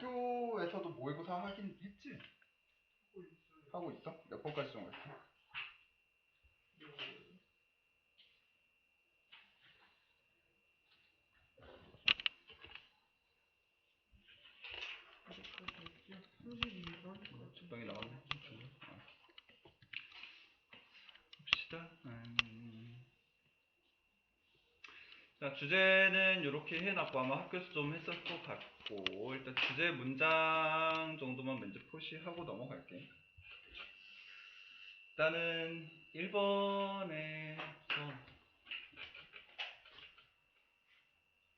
학교에서도 모의고사 하긴 했지? 하고 있어요. 하고 있어? 몇 번까지 정했어? 적당히 나왔네. 봅시다. 자, 주제는 이렇게 해놨고 아마 학교에서 좀 했을 것 같고 일단 주제 문장 정도만 먼저 표시하고 넘어갈게. 일단은 1번에서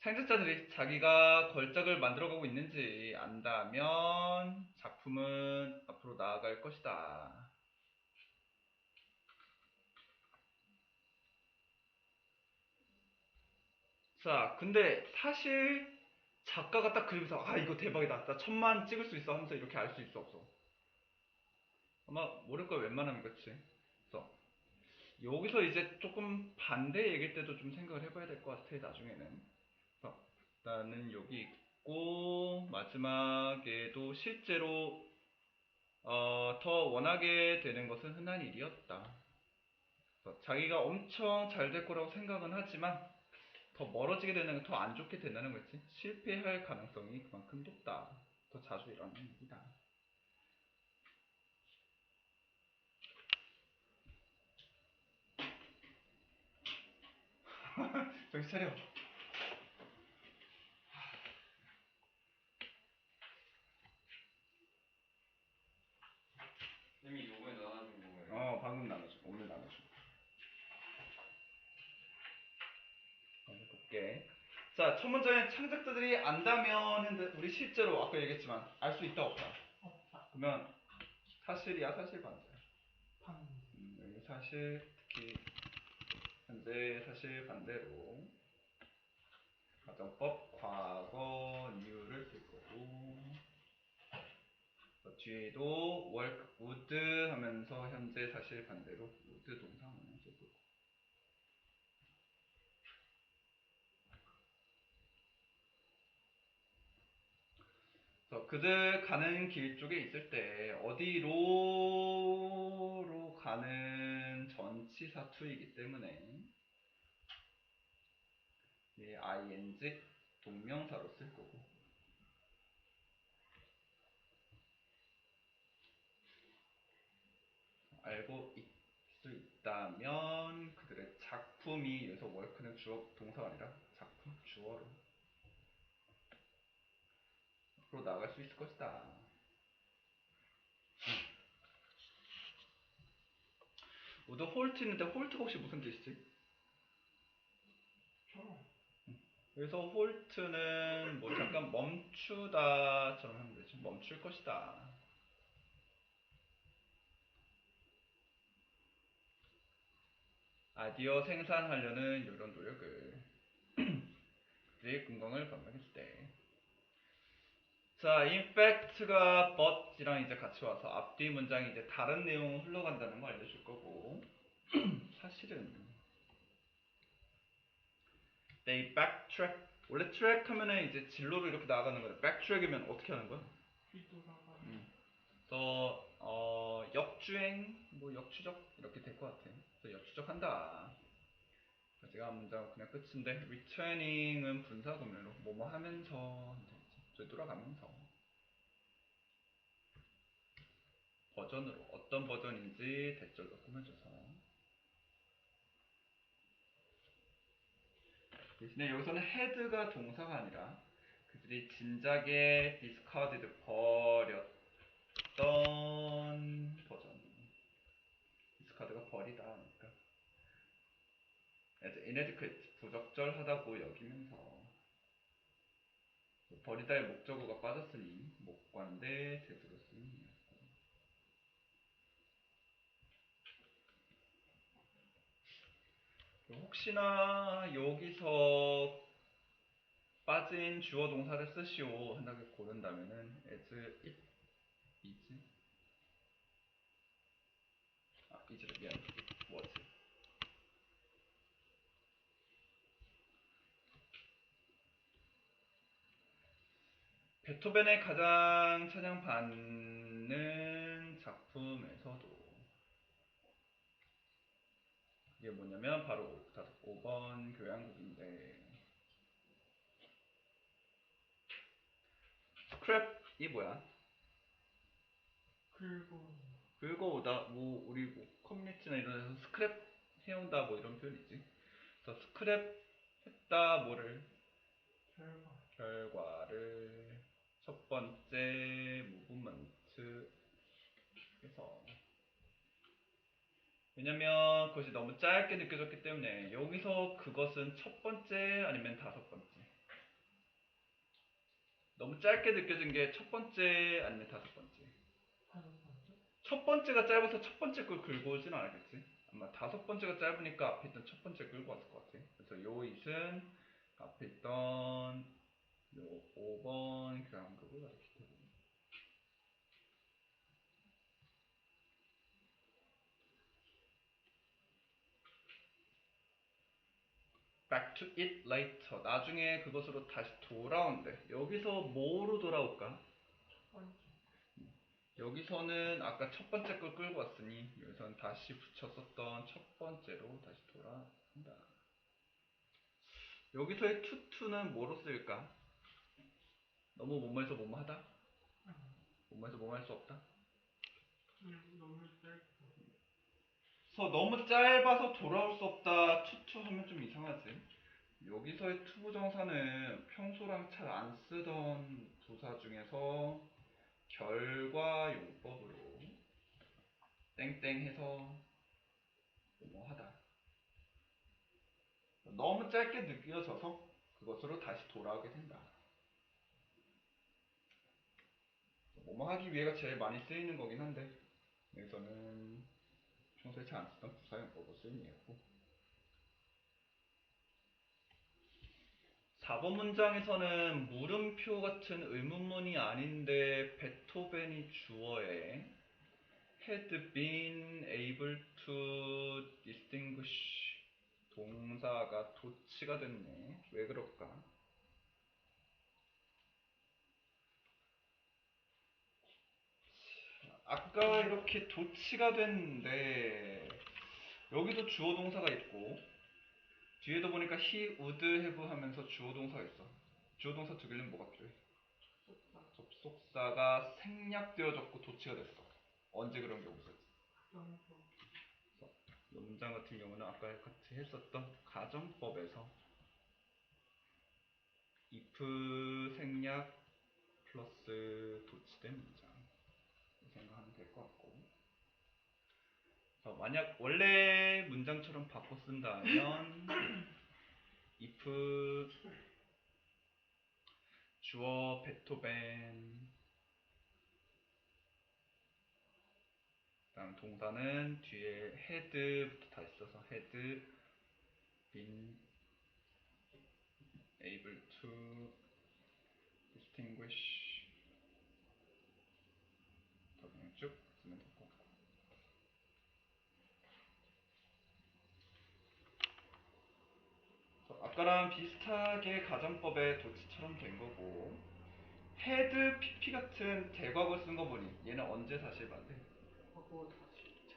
창작자들이 자기가 걸작을 만들어가고 있는지 안다면 작품은 앞으로 나아갈 것이다. 자, 근데 사실 작가가 딱 그리면서 아 이거 대박이다, 나 1000만 찍을 수 있어 하면서 이렇게 알 수 있어 없어? 아마 모를 거야 웬만하면. 그치? 그래서 여기서 이제 조금 반대 얘기일 때도 좀 생각을 해봐야 될 것 같아 나중에는. 그래서 일단은 여기 있고 마지막에도 실제로 더 원하게 되는 것은 흔한 일이었다. 그래서 자기가 엄청 잘 될 거라고 생각은 하지만 더 멀어지게 되는 건 더 안 좋게 된다는 거지. 실패할 가능성이 그만큼 높다. 더 자주 일어나는 일이다. 정신 차려. 이미 요번에 나눠준 거예요. 방금 나눠줘. 오늘 나눠줘. 볼게. 자, 첫 문장에 창작자들이 안다면 했는데 우리 실제로 아까 얘기했지만 알 수 있다 없다? 없다. 그러면 사실이야 사실 반대야? 반. 여기 사실, 특히 현재 사실 반대로 가정법 과거 이유를 쓸 거고 뒤에도 work would 하면서 현재 사실 반대로 would 동사 하면서 쓸 거고. 그래서 그들 가는 길 쪽에 있을 때 어디로로 가는 전치사투이기 때문에 ing 동명사로 쓸 거고, 알고 있을 수 있다면 그들의 작품이, 여기서 work는 주어 동사가 아니라 작품 주어로 앞으로 나아갈 수 있을 것이다. 우드 홀트 있는데 홀트가 혹시 무슨 뜻이지? 그래서 홀트는 뭐 잠깐 멈추다처럼 하면 되지. 멈출 것이다. 아이디어 생산하려는 이런 노력을 그들의 건강을 건강했을 때. 자, in fact가 but이랑 이제 같이 와서 앞뒤 문장이 이제 다른 내용으로 흘러간다는 거 알려줄 거고 사실은 they backtrack. 원래 트랙 하면은 이제 진로로 이렇게 나아가는 거야. backtrack이면 어떻게 하는 거야? 뒤돌아가. 그래서 역주행, 뭐 역추적 이렇게 될 것 같아. 그래서 역추적한다. 제가 한 문장 그냥 끝인데 returning은 분사구문으로 뭐뭐 하면서 되돌아가면서 버전으로 어떤 버전인지 대절로 꾸며줘서. 대신에 여기서는 had가 동사가 아니라 그들이 진작에 discarded 버렸던 버전. discard가 버리다 하니까 as inadequate 부적절하다고 여기면서 버리다의 목적어가 빠졌으니 목관대 대수로 쓰는. 혹시나 여기서 빠진 주어 동사를 쓰시오 한다고 고른다면은 as it is, is를 미안, it was. 베토벤의 가장 찬양받는 작품에서도 이게 뭐냐면 바로 5번 교향곡인데 스크랩이 뭐야? 긁어오다 뭐 우리 뭐 커뮤니티나 이런 데서 스크랩 해온다 뭐 이런 표현이지. 그래서 스크랩 했다 뭐를 결과를 첫 번째 무브먼트 에서 왜냐면 그것이 너무 짧게 느껴졌기 때문에 여기서 그것은 첫 번째 아니면 다섯 번째 너무 짧게 느껴진 게 첫 번째 아니면 다섯 번째 첫 번째가 짧아서 첫 번째 걸 긁고 오진 않았겠지. 아마 다섯 번째가 짧으니까 앞에 있던 첫 번째 끌고 왔을 것 같아. 그래서 요 it은 앞에 있던 요 5번 교향곡을 가리키고 back to it later 나중에 그것으로 다시 돌아온대. 여기서 뭐로 돌아올까? 여기서는 아까 첫 번째 걸 끌고 왔으니 여기서는 다시 붙였었던 첫 번째로 다시 돌아온다. 여기서의 투투는 뭐로 쓰일까? 너무 뭐뭐해서 뭐뭐하다? 뭐뭐해서 뭐뭐할 수 없다? 너무 짧아서 돌아올 수 없다 투투 하면 좀 이상하지. 여기서의 투부정사는 평소랑 잘 안 쓰던 부사 중에서 결과용법으로 땡땡해서 뭐뭐하다. 너무 짧게 느껴져서 그것으로 다시 돌아오게 된다. 뭐뭐 하기 위해가 제일 많이 쓰이는 거긴 한데 여기서는 평소에 잘 안 쓰던 부사용법으로 쓰이는 예고 4번 문장에서는 물음표 같은 의문문이 아닌데 베토벤이 주어에 had been able to distinguish 동사가 도치가 됐네. 왜 그럴까? 아까 이렇게 도치가 됐는데 여기도 주어 동사가 있고 뒤에도 보니까 he would have 하면서 주어 동사가 있어. 주어 동사 두 개는 뭐가 필요해? 접속사가 생략되어졌고 도치가 됐어. 언제 그런 경우 있었지? 이 문장 같은 경우는 아까 같이 했었던 가정법에서 if 생략 플러스 도치된 문장 생각하면 될 것 같고 만약 원래 문장처럼 바꿔 쓴다면 if 주어 베토벤 다음 동사는 뒤에 had부터 다 있어서 had been able to distinguish 더 그냥 쭉 쓰면 될 것 같고 아까랑 비슷하게 가정법의 도치처럼 된 거고 had pp 같은 대과거 쓴 거 보니 얘는 언제 사실 반대?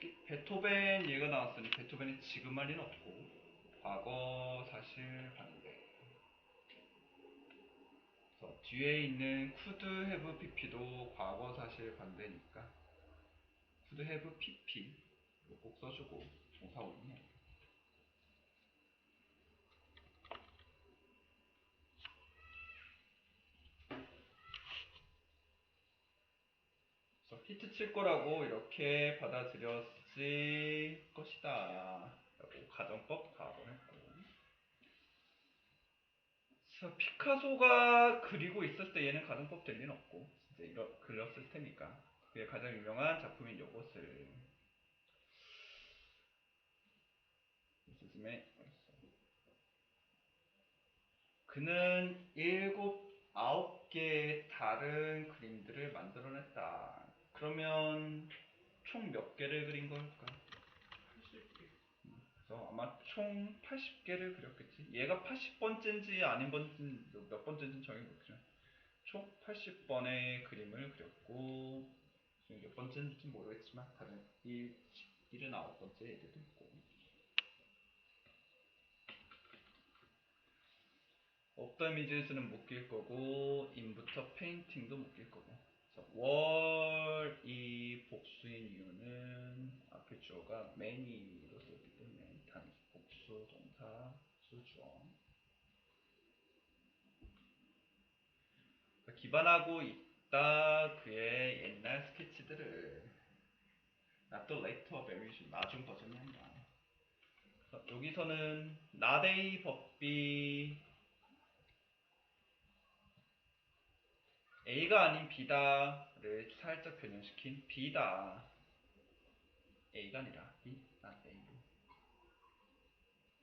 특히 베토벤 얘가 나왔으니 베토벤이 지금 할 리는 없고 과거 사실 반대. 그래서 뒤에 있는 could have pp도 과거 사실 반대니까 could have pp 이거 꼭 써주고 동사 올리네. 그래서 히트 칠 거라고 이렇게 받아들였을 것이다 라고 가정법 가정을 했고 피카소가 그리고 있었을 때 얘는 가정법 될 리는 없고 진짜 그렸을 테니까 그의 가장 유명한 작품인 요것을 스즈메 그는 7, 9개의 다른 그림들을 만들어냈다. 그러면 총 몇 개를 그린 걸까? 80개. 그래서 아마 총 80개를 그렸겠지. 얘가 80번째인지 아닌 번째인지 몇 번째인지 정해 볼게요. 총 80번의 그림을 그렸고 지금 몇 번째인지 모르겠지만 다른 79번째 애들도 있고 없더 이미지에서는 못 낄 거고 인부터 페인팅도 못 낄 거고 월이 복수인 이유는 앞에 주어가 many로 쓰기 때문에 단수 복수 동사 수주어 기반하고 있다 그의 옛날 스케치들을 not the later variation 나중 버전이 아니라 여기서는 나데이 법비 A가 아닌 B다를 살짝 변형시킨 B다 A가 아니라 B, not A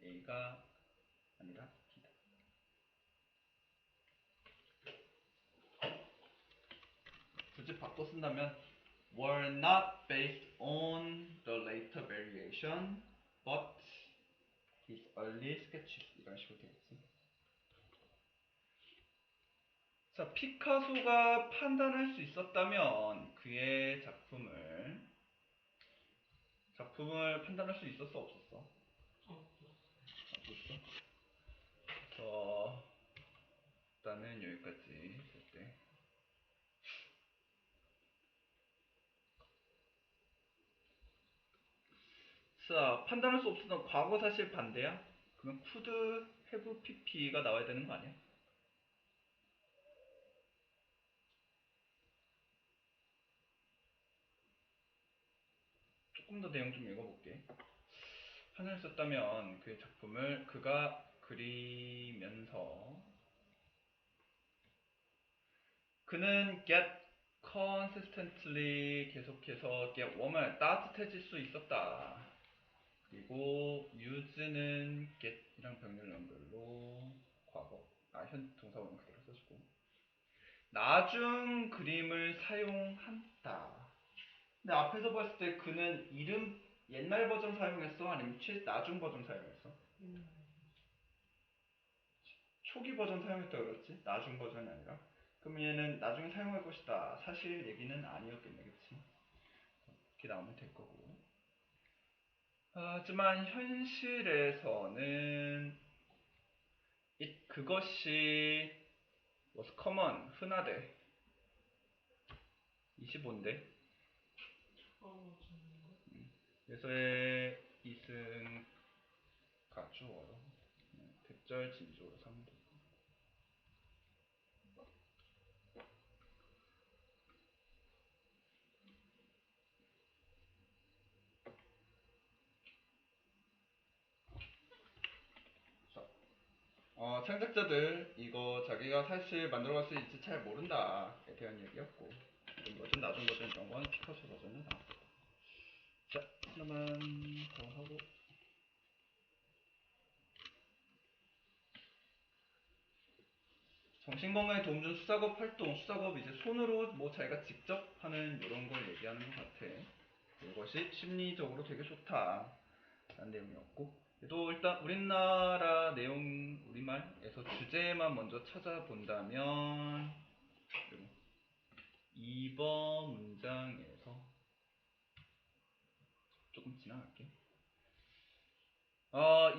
A가 아니라 B다 굳이 바꿔 쓴다면 were not based on the later variation but his early sketches 이런 식으로 되겠지. 자, 피카소가 판단할 수 있었다면 그의 작품을 판단할 수 있었어 없었어? 없었어. 일단은 여기까지 했을 때. 자, 판단할 수 없었던 과거 사실 반대야? 그러면 could have pp가 나와야 되는 거 아니야? 조금 더 내용 좀 읽어볼게. 판단을 썼다면 그의 작품을 그가 그리면서 그는 get consistently 계속해서 get warmer 따뜻해질 수 있었다. 그리고 use는 get이랑 병렬 연결로 과거 현 동사원은 그대로 써주고 나중 그림을 사용한다. 근데 앞에서 봤을 때 그는 이름 옛날 버전 사용했어? 아니면 나중 버전 사용했어? 초기 버전 사용했다 그랬지? 나중 버전이 아니라. 그럼 얘는 나중에 사용할 것이다. 사실 얘기는 아니었겠네, 그치? 이렇게 나오면 될 거고. 하지만 현실에서는 그것이 was common, 흔하대. 25인데. 그래서의 it은 가주어로 대절 진주어로 삼면 돼. 창작자들 이거 자기가 사실 만들어갈 수 있을지 잘 모른다에 대한 얘기였고 이런 버전, 나중 버전 이런 건 피카소 버전이 나왔고 자, 하나만 더 하고 정신건강에 도움 준 수작업 활동, 수작업 이제 손으로 뭐 자기가 직접 하는 이런 걸 얘기하는 것 같아. 이것이 심리적으로 되게 좋다 라는 내용이었고 또 일단 우리나라 내용 우리말에서 주제만 먼저 찾아본다면 2번 문장에서 조금 지나갈게.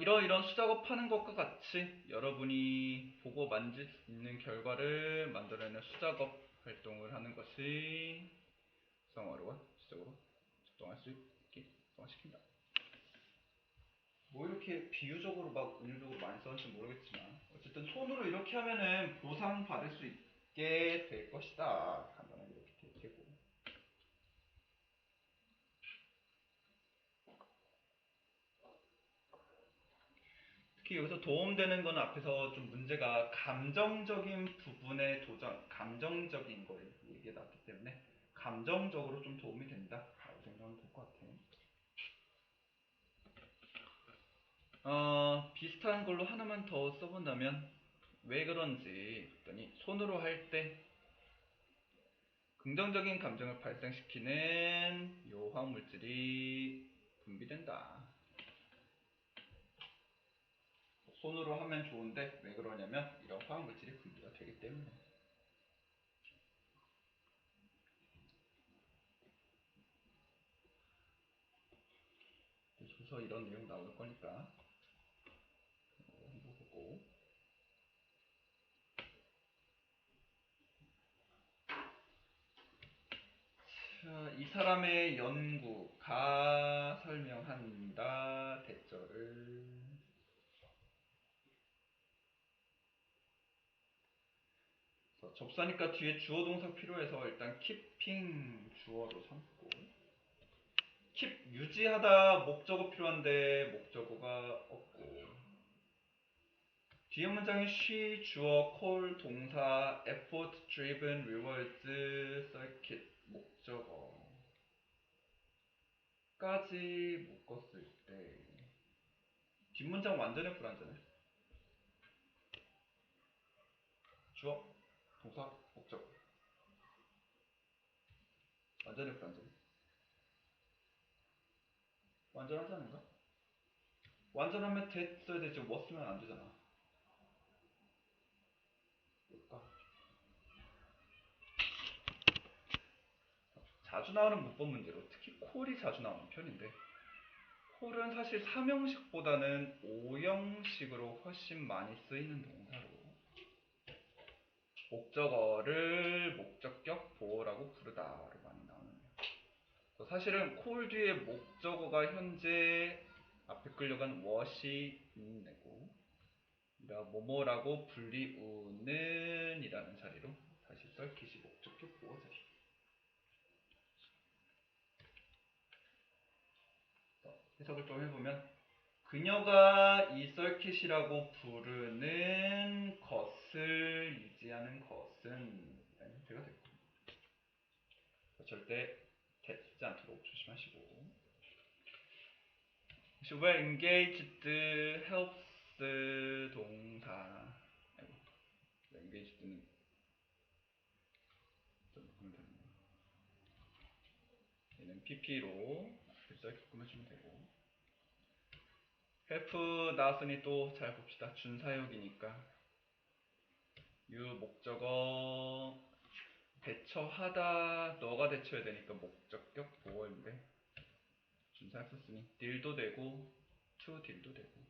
이런 수작업 하는 것과 같이 여러분이 보고 만질 수 있는 결과를 만들어내는 수작업 활동을 하는 것이 구성어로와 수작으로 작동할 수 있게 구성시킨다. 뭐 이렇게 비유적으로 막 은유적으로 많이 썼는지 모르겠지만 어쨌든 손으로 이렇게 하면은 보상받을 수 있게 될 것이다. 간단하게 이렇게 될 테고 특히 여기서 도움되는 건 앞에서 좀 문제가 감정적인 부분에 감정적인 걸 얘기해 놨기 때문에 감정적으로 좀 도움이 된다 라고 생각하면 될 것 같아. 비슷한 걸로 하나만 더 써본다면 왜 그런지 했더니 손으로 할 때 긍정적인 감정을 발생시키는 요 화학물질이 분비된다. 손으로 하면 좋은데 왜 그러냐면 이런 화학물질이 분비가 되기 때문에 도서 이런 내용 나올 거니까 한번 보고. 자, 이 사람의 연구가 설명한다. 대절을. 접사니까 뒤에 주어 동사 필요해서 일단 keeping 주어로 삼고, keep 유지하다 목적어 필요한데 목적어가 없고, 뒤에 문장에 she 주어 call 동사 effort driven rewards circuit 목적어까지 묶었을 때 뒷문장 완전해 불완전해? 주어 동사 목적어 완전해 불완전해? 완전하지 않은가? 완전하면 that 써야 되지 what 쓰면 안 되잖아. 뭘까? 자주 나오는 문법 문제로 특히 콜이 자주 나오는 편인데, 콜은 사실 3형식보다는 5형식으로 훨씬 많이 쓰이는 동사로 목적어를 목적격 보어라고 부르다로 많이 나오네요. 사실은 콜 뒤에 목적어가 현재 앞에 끌려간 what이 있는데고, 뭐뭐라고 불리우는 이라는 자리로 다시 썰킷이 목적격 보어 자리. 해석을 좀 해보면, 그녀가 이 썰킷이라고 부르는 것을 유지하는 것은 라는 형태가 됐고, 절대 that 쓰지 않도록 조심하시고, 왜 engaged helps 동사, engaged는 얘는 pp로 썰킷 꾸며주면 되고, help 나왔으니 또 잘 봅시다. 준사역이니까 유 목적어 대처하다, 너가 대처해야 되니까 목적격 보어인데 준사역 썼으니 딜도 되고 to 딜도 되고.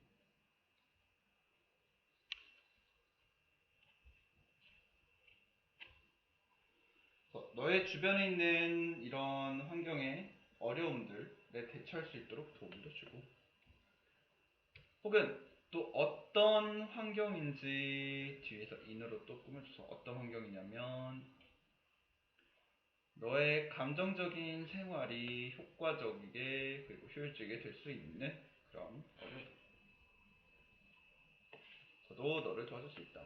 너의 주변에 있는 이런 환경의 어려움들에 대처할 수 있도록 도움도 주고, 혹은 또 어떤 환경인지 뒤에서 인으로 또 꾸며줘서 어떤 환경이냐면 너의 감정적인 생활이 효과적이게 그리고 효율적이게 될 수 있는 그런 어려움. 저도 너를 도와줄 수 있다.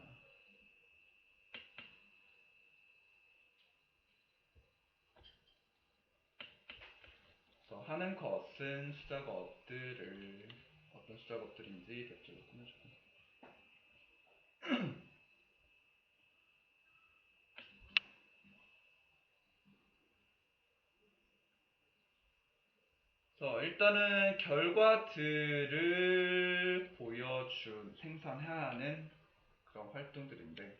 그래서 하는 것은 수작업들을 어떤 수작업들인지 대표로 꾸며주고, 그래서 일단은 결과들을 보여준 생산해야 하는 그런 활동들인데,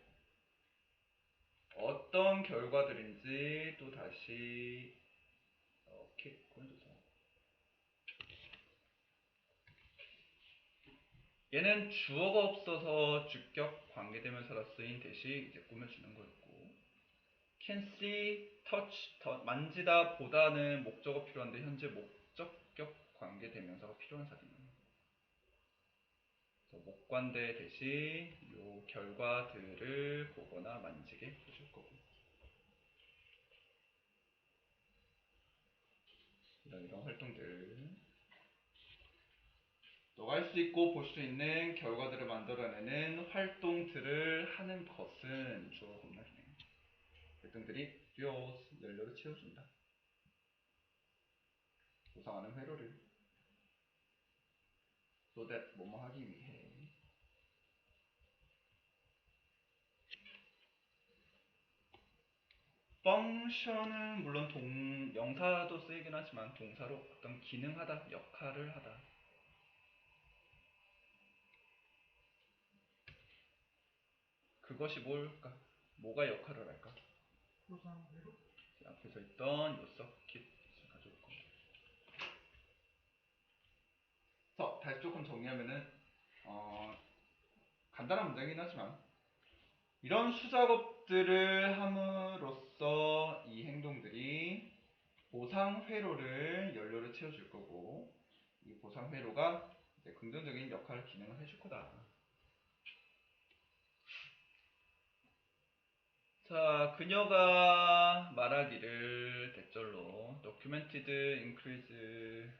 어떤 결과들인지 또 다시 이렇게 꾸며줘서, 얘는 주어가 없어서 주격 관계대명사로 쓰인 대시 이제 꾸며주는 거였고, can see, touch, 만지다 보다는 목적어 필요한데 현재 목적격 관계대명사가 필요한 사례입니다. 그래서 목관대 대시 요 결과들을 보거나 만지게 해줄 거고, 이런 활동들, 너가 할 수 있고 볼 수 있는 결과들을 만들어내는 활동들을 하는 것은 주어가 겁나 중요해요. 활동들이 fuels, 연료를 채워준다. 보상하는 회로를 so that 뭐뭐 하기 위해. 펑션은 물론 명사도 쓰이긴 하지만 동사로 어떤 기능하다, 역할을 하다. 그것이 뭘까? 뭐가 역할을 할까? 보상대로 앞에서 있던 요 서킷을 가져올 겁니다. 다시 조금 정리하면은 간단한 문장이긴 하지만 이런 수작업들을 함으로써 이 행동들이 보상 회로를 연료를 채워줄 거고 이 보상 회로가 이제 긍정적인 역할을 기능을 해줄 거다. 자, 그녀가 말하기를 대절로 documented increase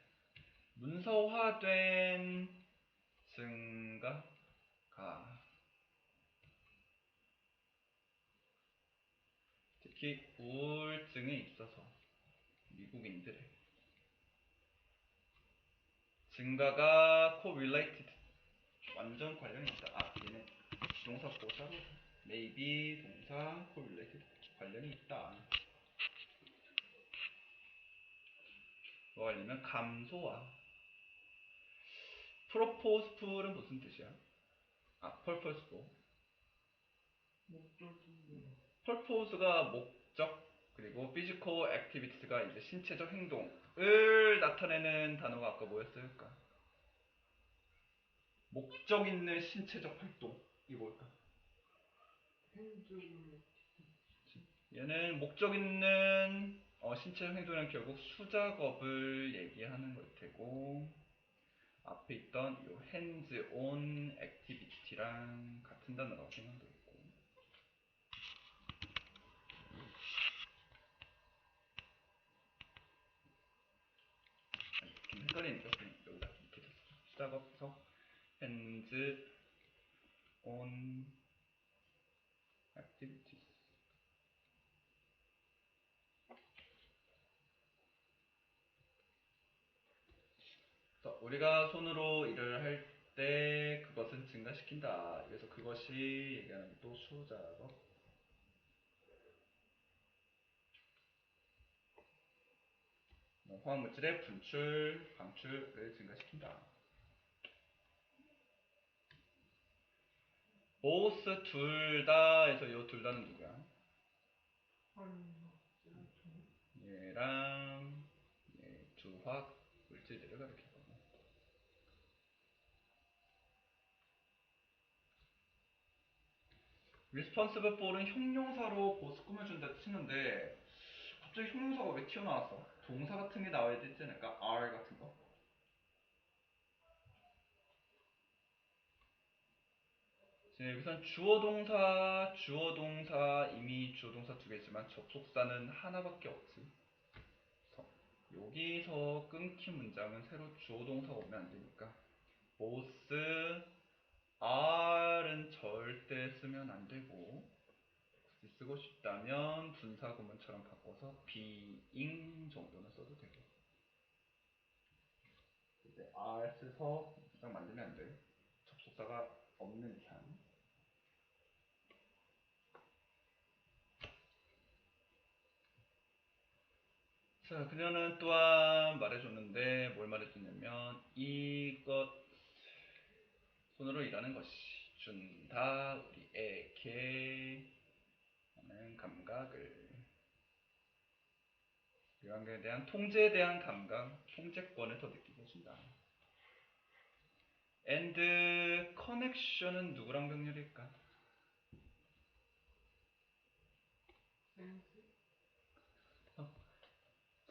문서화된 증가가 특히 우울증에 있어서 미국인들의 증가가 correlated 완전 관련이 있다. 얘는 동사 보사로 maybe 동사 correlated 관련이 있다. 뭐 아니면 감소와 purposeful은 무슨 뜻이야? purposeful. 목적인데. purpose가 목적 그리고 physical activities가 이제 신체적 행동을 나타내는 단어가 아까 뭐였을까? 목적 있는 신체적 활동이 뭘까? 행적으로. 얘는 목적 있는 신체적 행동은 결국 수작업을 얘기하는 걸 테고 앞에 있던 요 hands on activity랑 같은 단어라고 생각도 있고 좀 헷갈리니까 그냥 여기다 이렇게 됐어. 수작업에서 hands on activities. 그래서 우리가 손으로 일을 할 때 그것은 증가시킨다. 그래서 그것이 얘기하는 또 수작업. 화학물질의 분출, 방출을 증가시킨다. both 둘 다에서 이 둘 다는 누구야? 얘랑 얘 두 화학 물질들을 가리키고 responsible for은 형용사로 보스 꾸며준다 치는데 갑자기 형용사가 왜 튀어나왔어? 동사 같은 게 나와야 되지 않을까? are 같은 거. 여기선 주어 동사 이미 주어 동사 두 개지만 접속사는 하나밖에 없지. 그래서 여기서 끊긴 문장은 새로 주어 동사가 오면 안 되니까 both are는 절대 쓰면 안 되고 굳이 쓰고 싶다면 분사 구문처럼 바꿔서 being 정도는 써도 되고 이제 are 써서 문장 만들면 안 돼. 접속사가 없는 이상. 자, 그녀는 또한 말해줬는데 뭘 말해줬냐면 이것 손으로 일하는 것이 준다 우리에게 하는 감각을 이 관계에 대한 통제에 대한 감각, 통제권을 더 느끼게 해준다. and connection은 누구랑 병렬일까?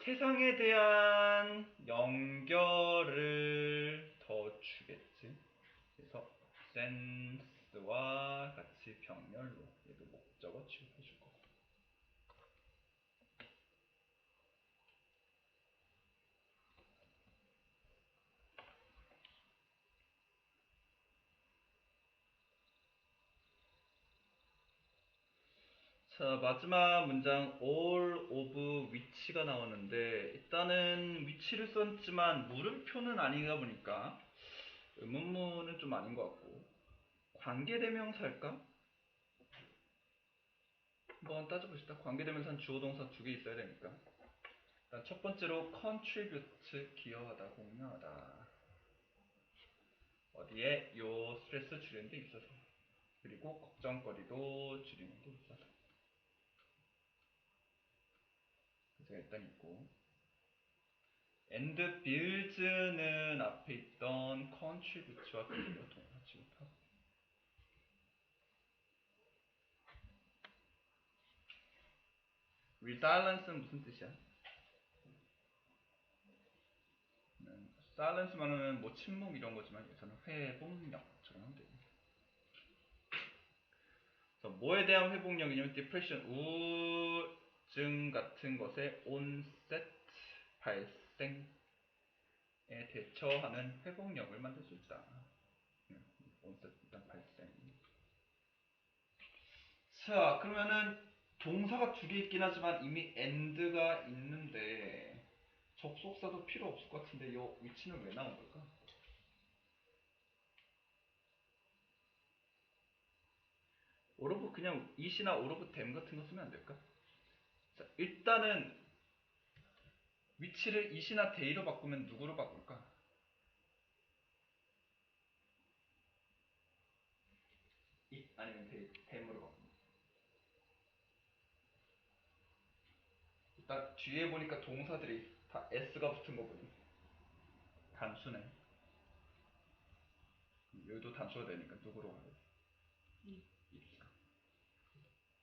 세상에 대한 연결을 더 주겠지. 그래서 sense와 같이 병렬로 얘도 목적어 취급해줄 거고. 자, 마지막 문장 all of which가 나오는데 일단은 which를 썼지만 물음표는 아닌가 보니까 의문문은 좀 아닌 것 같고 관계대명사일까? 한번 따져봅시다. 관계대명사는 주어 동사 두 개 있어야 되니까 일단 첫 번째로 contribute 기여하다, 공유하다 어디에? 요 스트레스 줄이는 데 있어서 그리고 걱정거리도 줄이는 데 있어서 그래서 일단 있고 and builds는 앞에 있던 contribute와 그대로 동사 취급하고 resilience는 무슨 뜻이야? silence 말하면 뭐 침묵 이런 거지만 여기서는 회복력처럼 하면 됩니다. 그래서 뭐에 대한 회복력이냐면 depression, 우울증 같은 것의 onset, 발생에 대처하는 회복력을 만들 수 있다. onset, 일단 발생. 자, 그러면은 동사가 두 개 있긴 하지만 이미 and가 있는데 접속사도 필요 없을 것 같은데 이 위치는 왜 나온 걸까? 오로브 그냥 it이나 오로브 them 같은 거 쓰면 안 될까? 자, 일단은 위치를 it이나 they로 바꾸면 누구로 바꿀까? it 아니면 them으로 바꾸면. 일단 뒤에 보니까 동사들이 다 s가 붙은 거 보니 단수네. 여기도 단수가 되니까 누구로 가야 돼? it.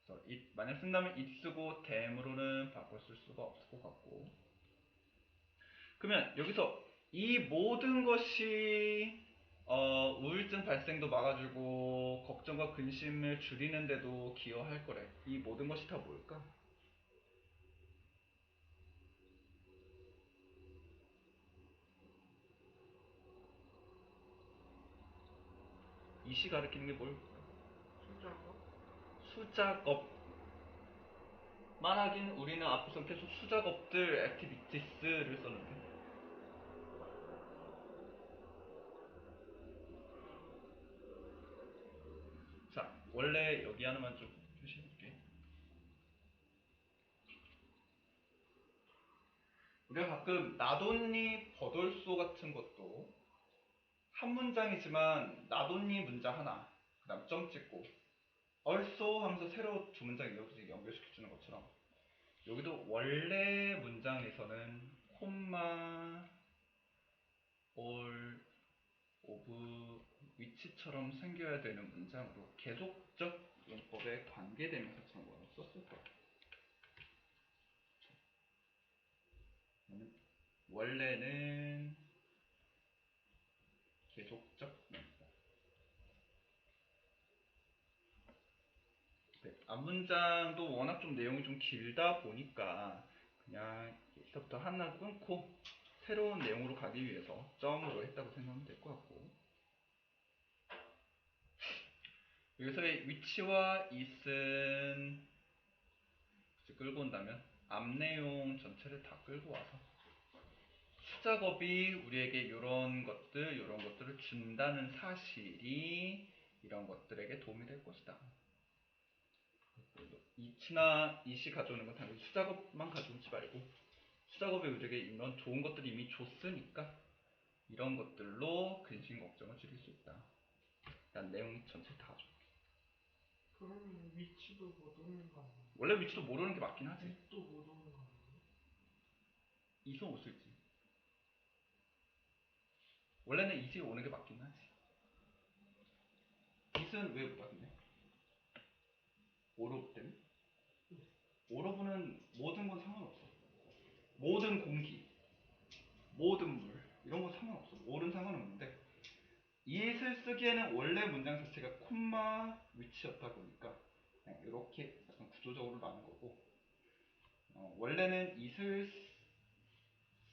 그래서 it 만약 쓴다면 it 쓰고 them으로는 바꿔 쓸 수가 없을 것 같고. 그러면 여기서 이 모든 것이 우울증 발생도 막아주고 걱정과 근심을 줄이는데도 기여할 거래. 이 모든 것이 다 뭘까? 이시 가리키는 게 뭘까? 숫자가 수작업만 하긴 우리는 앞에서 계속 수작업들, 액티비티스를 썼는데. 자, 원래 여기 하나만 좀 표시해볼게. 우리가 가끔 나돈니 버돌소 같은 것도 한 문장이지만 나돈니 문장 하나, 그 다음 점 찍고 also 하면서 새로 두 문장 연결시켜주는 것처럼 여기도 원래 문장에서는 콤마, all, of, which처럼 생겨야 되는 문장으로 계속적 용법에 관계되면서처럼 썼을 거야. 원래는 계속적 용법. 네, 앞문장도 워낙 좀 내용이 좀 길다 보니까 그냥 여기서부터 하나 끊고 새로운 내용으로 가기 위해서 점으로 했다고 생각하면 될 것 같고, 여기서의 위치와 it은 끌고 온다면 앞 내용 전체를 다 끌고 와서 수작업이 우리에게 이런 것들을 준다는 사실이 이런 것들에게 도움이 될 것이다. it나 it이 가져오는 건 당연히 수작업만 가져오지 말고 수작업에 우리에게 이런 좋은 것들이 이미 줬으니까 이런 것들로 근심 걱정을 줄일 수 있다. 일단 내용 전체 다 가져. 그러면 위치도 못 오는 거 아니에요? 원래 위치도 모르는 게 맞긴 하지. 또 못 오는 거 아니에요? it은 올 수 있지. 원래는 it이 오는 게 맞긴 하지. it은 왜 못 왔네? 오로브 때문에? 오로브는 모든 건 상관없어. 모든 공기, 모든 물 이런 건 상관없어. 올은 상관없는데 it을 쓰기에는 원래 문장 자체가 콤마 위치였다 보니까 그냥 이렇게 약간 구조적으로 나눈 거고, 원래는 it을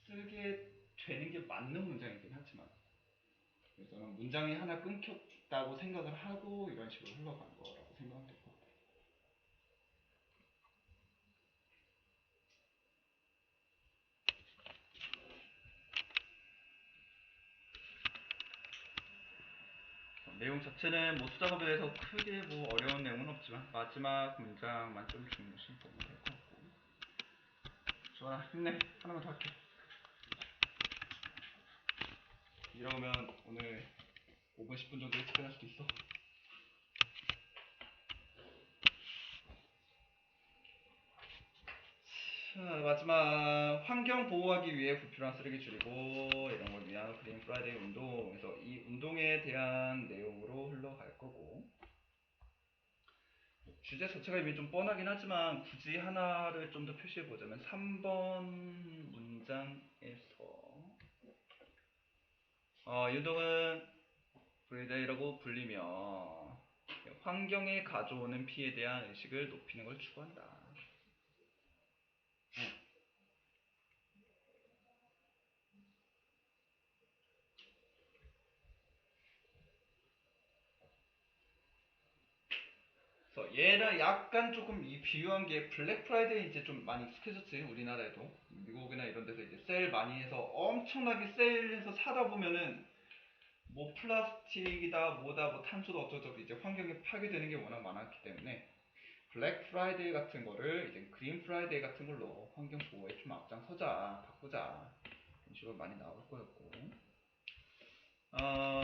쓰게 되는 게 맞는 문장이긴 하지만 저는 문장이 하나 끊겼다고 생각을 하고 이런 식으로 흘러간 거라고 생각하면 될 것 같아요. 내용 자체는 뭐 수작업에 대해서 크게 뭐 어려운 내용은 없지만 마지막 문장만 좀 중요시 보면 될 것 같고. 좋아, 힘내. 하나만 더 할게. 이러면 오늘 5분 10분 정도 일찍 끝날 수도 있어. 자, 마지막 환경 보호하기 위해 불필요한 쓰레기 줄이고 이런 걸 위한 그린 프라이데이 운동. 그래서 이 운동에 대한 내용으로 흘러갈 거고 주제 자체가 이미 좀 뻔하긴 하지만 굳이 하나를 좀 더 표시해 보자면 3번 문장에서 이 운동은 프라이데이라고 불리며 환경에 가져오는 피해에 대한 의식을 높이는 걸 추구한다. 그래서 얘랑 약간 조금 이 비유한 게 블랙 프라이데이 이제 좀 많이 익숙해졌지 우리나라에도 미국이나 이런 데서 이제 세일 많이 해서 엄청나게 세일해서 사다 보면은 뭐 플라스틱이다 뭐다 뭐 탄소도 어쩌고저쩌고 이제 환경에 파괴되는 게 워낙 많았기 때문에 블랙 프라이데이 같은 거를 이제 그린 프라이데이 같은 걸로 환경 보호에 좀 앞장서자 바꾸자 이런 식으로 많이 나올 거였고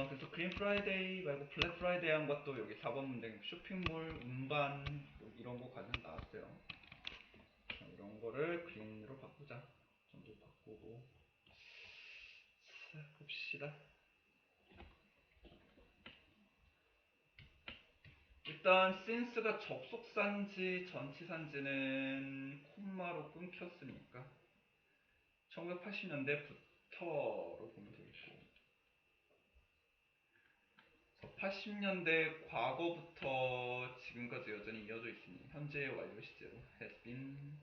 그래서 그린 프라이데이 말고 블랙 프라이데이 한 것도 여기 4번 문제 쇼핑몰 운반 이런 거 관련 나왔어요. 이런 거를 그린으로 바꾸자 정도 바꾸고 자, 봅시다. 일단 since가 접속사인지 전치사인지는 콤마로 끊겼으니까 1980년대부터로 보면 되겠고 80년대 과거부터 지금까지 여전히 이어져 있으니 현재의 완료 시제로 has been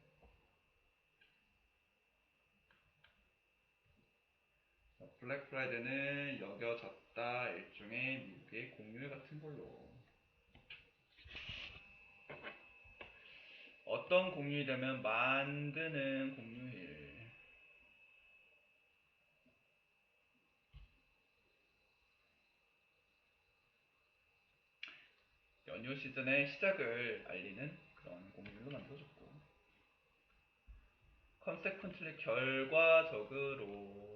블랙 프라이데이는 여겨졌다 일종의 미국의 공휴일 같은 걸로 어떤 공휴일이라면 만드는 공휴일 연휴 시즌의 시작을 알리는 그런 공휴일로 만들어졌고 consequently 결과적으로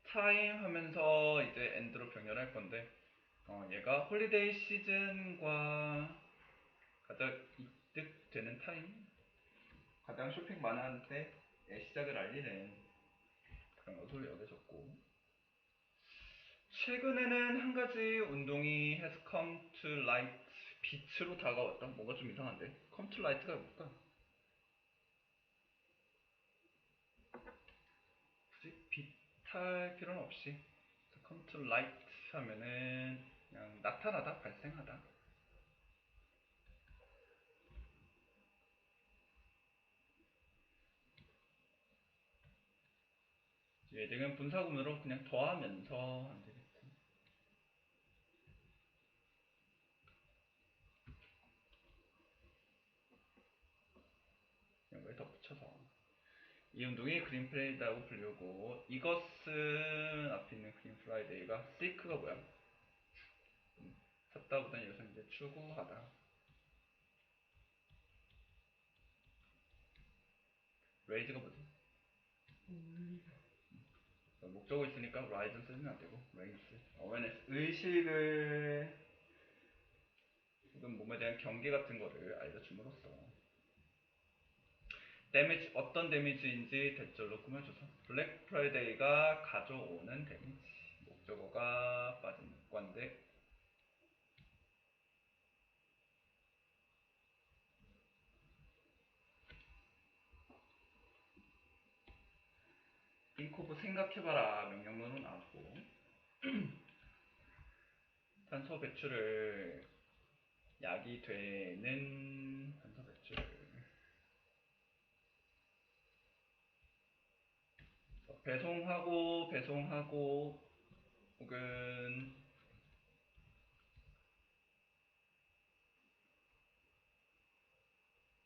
타임 하면서 이제 end로 병렬할 건데 얘가 홀리데이 시즌과 가장 이득되는 타임 가장 쇼핑 많은 때의 시작을 알리는 그런 것으로 여겨졌고 최근에는 한 가지 운동이 has come to light 빛으로 다가왔다 뭔가 좀 이상한데 come to light가 뭘까? 굳이 빛할 필요는 없이 come to light 하면은 그냥 나타나다 발생하다 얘들은 분사구문으로 그냥 더하면서 하면 되겠지. 이런 거에 덧붙여서 이 운동이 그린 프라이데이라고 불리고 이것은 앞에 있는 그린 프라이데이가 seek가 뭐야? 찾다보다는 여기서 이제 추구하다 raise가 뭐지? 목적어 있으니까 rise는 쓰면 안되고 raise awareness 의식을 혹은 몸에 대한 경계 같은 거를 알려줌으로써 데미지 어떤 데미지인지 대절로 꾸며줘서 블랙 프라이데이가 가져오는 데미지 목적어가 빠진 관대 think of 생각해봐라 명령문으로 나왔고 탄소 배출을 약이 되는 탄소 배출 배송하고 혹은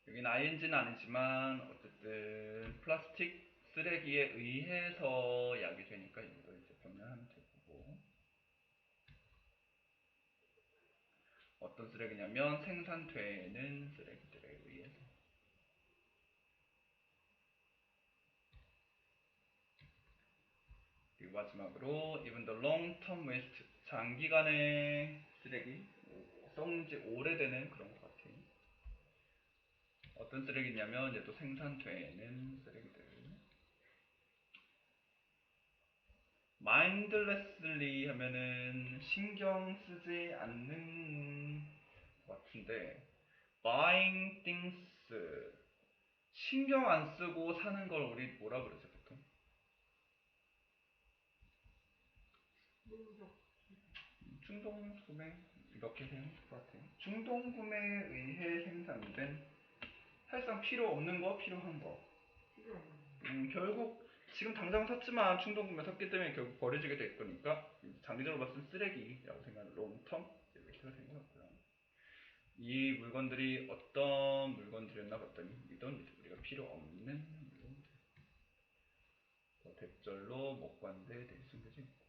여긴 ing는 아니지만 어쨌든 플라스틱 쓰레기에 의해서 약이 되니까 이거 이제 병렬하면 되고 어떤 쓰레기냐면 생산되는 쓰레기들에 의해서 그리고 마지막으로 even the long term waste 장기간의 쓰레기 썩는 지 오래되는 그런 것 같아. 어떤 쓰레기냐면 얘도 생산되는 쓰레기들. mindlessly 하면은 신경 쓰지 않는 것 같은데 buying things 신경 안 쓰고 사는 걸 우리 뭐라 그러지 보통? 충동 구매 이렇게 되는 것 같아요. 충동 구매에 의해 생산된 사실상 필요 없는 거, 필요한 거. 필요 없는 결국 지금 당장 샀지만 충동 구매 샀기 때문에 결국 버려지게 될 거니까 장기적으로 봤을 때 쓰레기라고 생각하는 롱텀 이렇게가 된 것 같고요. 이 물건들이 어떤 물건들이었나 봤더니 이런 우리가 필요 없는 물건들. 대절로 목관대 대승되지 있고.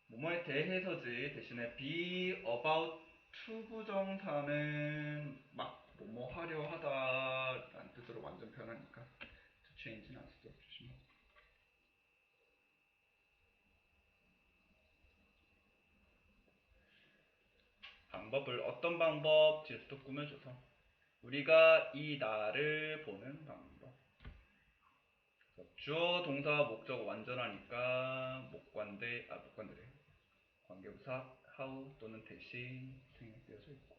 뭐뭐에 대해서지 대신에 be about to 부정사는 막 뭐뭐 하려 하다 라는 뜻으로 완전 변하니까 to change는 안 쓰도록 조심하고. 방법을 어떤 방법 뒤에서 또 꾸며줘서 우리가 이 나를 보는 방법. 주어 동사 목적 완전하니까 목관대래 관계부사 how 또는 대신 생략되어져 있고.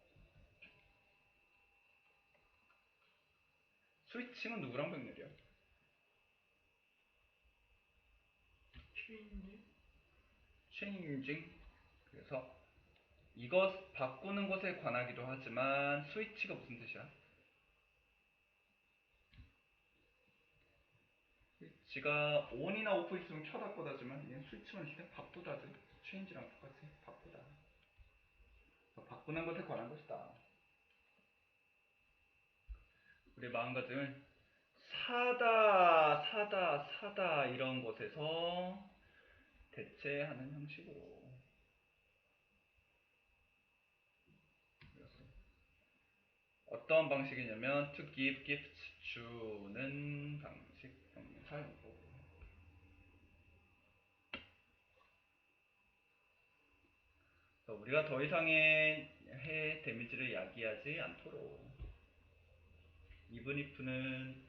스위칭은 누구랑 병렬이야? 체인지 changing. 그래서 이것 바꾸는 것에 관하기도 하지만 스위치가 무슨 뜻이야? 스위치가 on이나 off 있으면 켜다 꺼다지만 얘는 스위치만 있으면 바꾸다지. change랑 똑같이 바꾸다. 바꾸는 것에 관한 것이다. 우리 마음가짐을 사다 이런 것에서 대체하는 형식으로. 어떤 방식이냐면 to give gifts 주는 방식 사용법. 우리가 더 이상의 해 데미지를 야기하지 않도록 even if는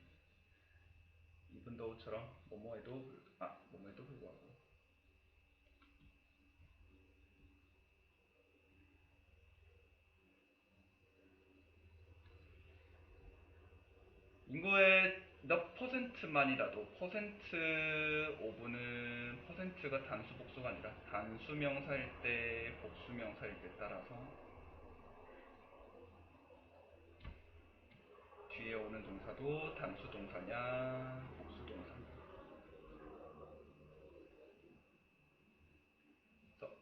even though처럼 뭐뭐에도 불구하고 인구의 몇 퍼센트만이라도 퍼센트 오브는 퍼센트가 단수 복수가 아니라 단수 명사일 때 복수 명사일 때 따라서 뒤에 오는 동사도 단수 동사냐 복수 동사냐.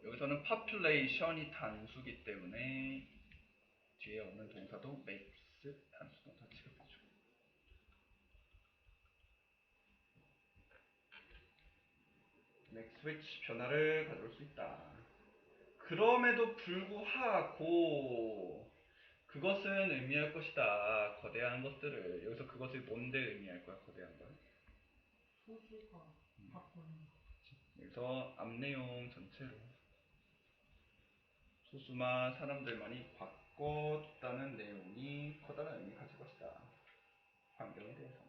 여기서는 population이 단수기 때문에 뒤에 오는 동사도 makes 단수 동사 취급해주고. next switch 변화를 가져올 수 있다. 그럼에도 불구하고 그것은 의미할 것이다. 거대한 것들을. 여기서 그것이 뭔데 의미할 거야, 거대한 걸? 소수가 바꾸는 거. 여기서 앞 내용 전체로 소수만 사람들만이 바꿨다는 내용이 커다란 의미 가질 것이다. 환경에 대해서는.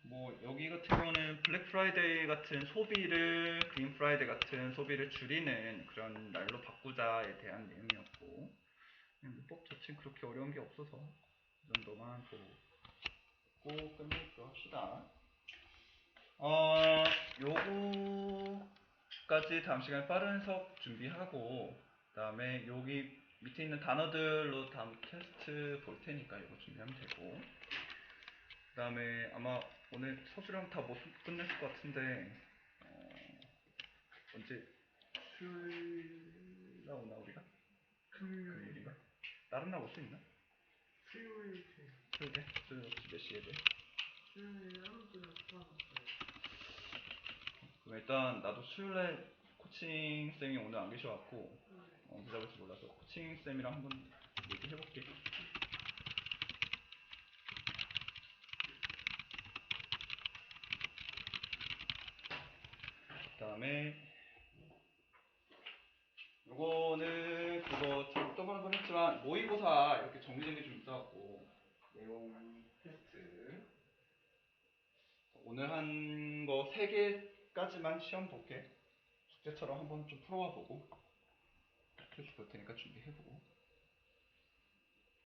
뭐 여기 같은 경우는 블랙 프라이데이 같은 소비를 그린 프라이데이 같은 소비를 줄이는 그런 날로 바꾸자에 대한 내용이었고, 문법 자체는 그렇게 어려운 게 없어서 이 정도만 보고 끝내기로 합시다. 요거까지 다음 시간에 빠른 수업 준비하고, 그 다음에 여기 밑에 있는 단어들로 다음 테스트 볼 테니까 이거 준비하면 되고, 그 다음에 아마 오늘 서술형 다 못 끝냈을 것 같은데 언제 수요일 나오나 우리가? 금요일인가? 다른 날 올 수 있나? 수요일 돼. 수요일 돼? 수요일 몇 시에 돼? 수요일 아무 때나 상관없어요. 그럼 일단 나도 수요일에 코칭 쌤이 오늘 안 계셔갖고 언제 잡을지 몰라서 코칭 쌤이랑 한번 얘기해볼게. 그 다음에 요거는 그거 저번에 한번 했지만 모의고사 이렇게 정리된 게 좀 있어갖고 내용 테스트 오늘 한 거 3개까지만 시험 볼게. 숙제처럼 한번 좀 풀어와 보고 테스트 볼 테니까 준비해보고